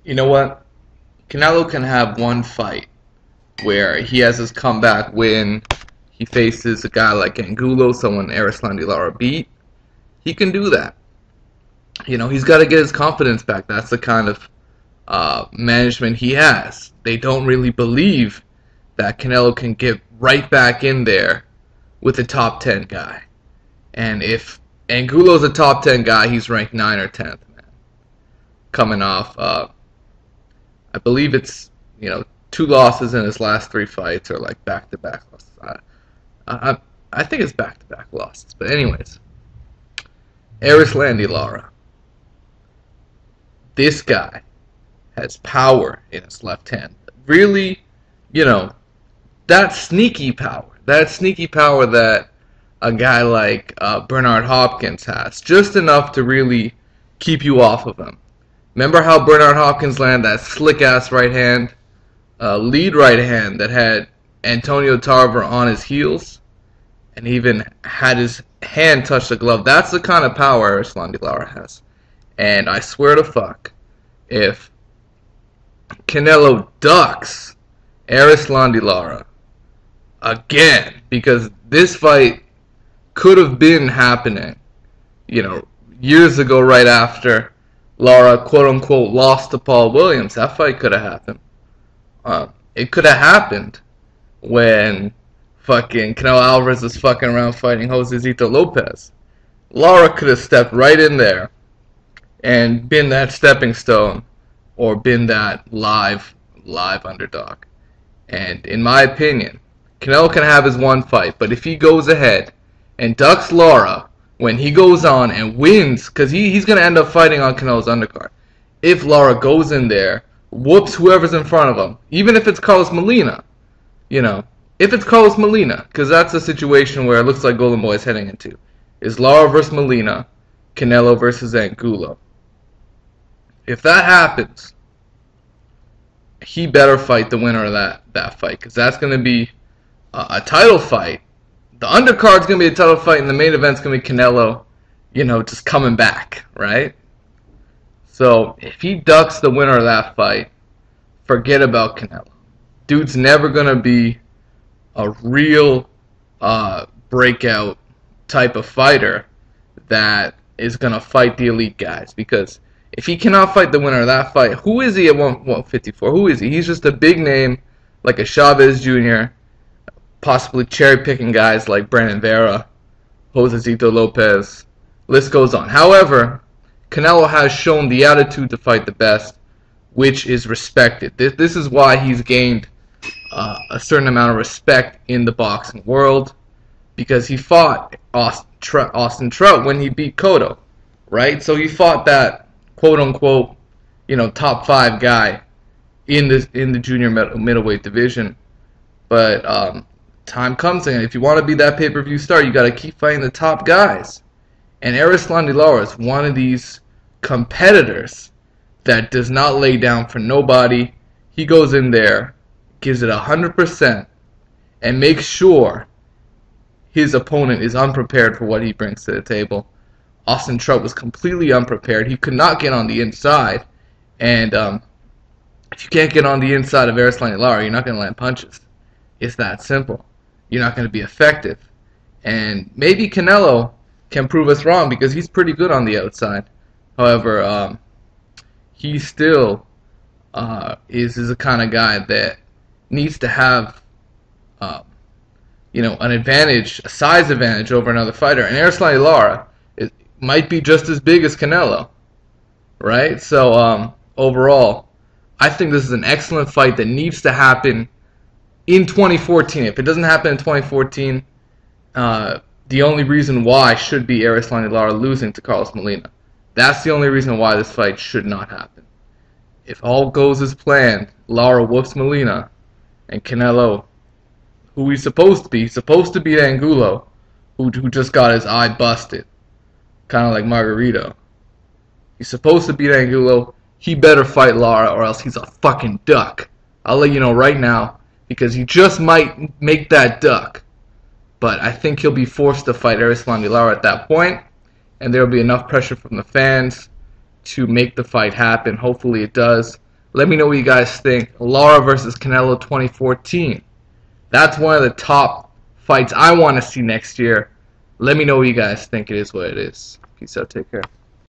You know what? Canelo can have one fight where he has his comeback win. He faces a guy like Angulo, someone Erislandy Lara beat. He can do that. He's got to get his confidence back. That's the kind of management he has. They don't really believe that Canelo can get right back in there with a top 10 guy. And if Angulo's a top 10 guy, he's ranked 9 or 10th, man. Coming off, I believe it's, 2 losses in his last 3 fights, or like back-to-back losses. I, I think it's back-to-back losses. But anyways, Erislandy Lara. This guy has power in his left hand. Really, that sneaky power. That sneaky power that a guy like Bernard Hopkins has. Just enough to really keep you off of him. Remember how Bernard Hopkins landed that slick-ass right hand, lead right hand that had Antonio Tarver on his heels, and even had his hand touch the glove? That's the kind of power Erislandy Lara has. And I swear to fuck, if Canelo ducks Erislandy Lara again, because this fight could have been happening, years ago, right after Lara, quote-unquote, lost to Paul Williams. That fight could have happened. It could have happened when fucking Canelo Alvarez was fucking around fighting Josecito Lopez. Lara could have stepped right in there and been that stepping stone, or been that live underdog. And in my opinion, Canelo can have his one fight, but if he goes ahead and ducks Lara when he goes on and wins, because he's going to end up fighting on Canelo's undercard. If Lara goes in there, whoops whoever's in front of him, even if it's Carlos Molina, if it's Carlos Molina, because that's a situation where it looks like Golden Boy is heading into, is Lara versus Molina, Canelo versus Angulo. If that happens, he better fight the winner of that fight, because that's going to be a title fight. The undercard's going to be a title fight, and the main event's going to be Canelo, just coming back, right? So, if he ducks the winner of that fight, forget about Canelo. Dude's never going to be a real breakout type of fighter that is going to fight the elite guys. Because if he cannot fight the winner of that fight, who is he at 154? Who is he? He's just a big name, like a Chavez Jr., possibly cherry-picking guys like Brandon Vera, Josecito Lopez. List goes on. However, Canelo has shown the attitude to fight the best, which is respected. This is why he's gained a certain amount of respect in the boxing world, because he fought Austin Trout when he beat Cotto, right? So he fought that quote-unquote, top 5 guy in the junior middleweight division. But time comes, and if you want to be that pay-per-view star, you got to keep fighting the top guys. And Erislandy Lara is one of these competitors that does not lay down for nobody. He goes in there, gives it 100%, and makes sure his opponent is unprepared for what he brings to the table. Austin Trout was completely unprepared. He could not get on the inside. And if you can't get on the inside of Erislandy Lara, you're not going to land punches. It's that simple. You're not going to be effective. And maybe Canelo can prove us wrong, because he's pretty good on the outside. However, he still is the kind of guy that needs to have an advantage, a size advantage over another fighter. And Erislandy Lara might be just as big as Canelo, right? So overall, I think this is an excellent fight that needs to happen in 2014. If it doesn't happen in 2014, the only reason why should be Erislandy Lara losing to Carlos Molina. That's the only reason why this fight should not happen. If all goes as planned, Lara whoops Molina, and Canelo, who he's supposed to be Angulo, who just got his eye busted, kind of like Margarito. He's supposed to beat Angulo. He better fight Lara, or else he's a fucking duck. I'll let you know right now, because he just might make that duck. But I think he'll be forced to fight Erislandy Lara at that point, and there will be enough pressure from the fans to make the fight happen. Hopefully it does. Let me know what you guys think. Lara versus Canelo 2014. That's one of the top fights I want to see next year. Let me know what you guys think. It is what it is. Peace out. Take care.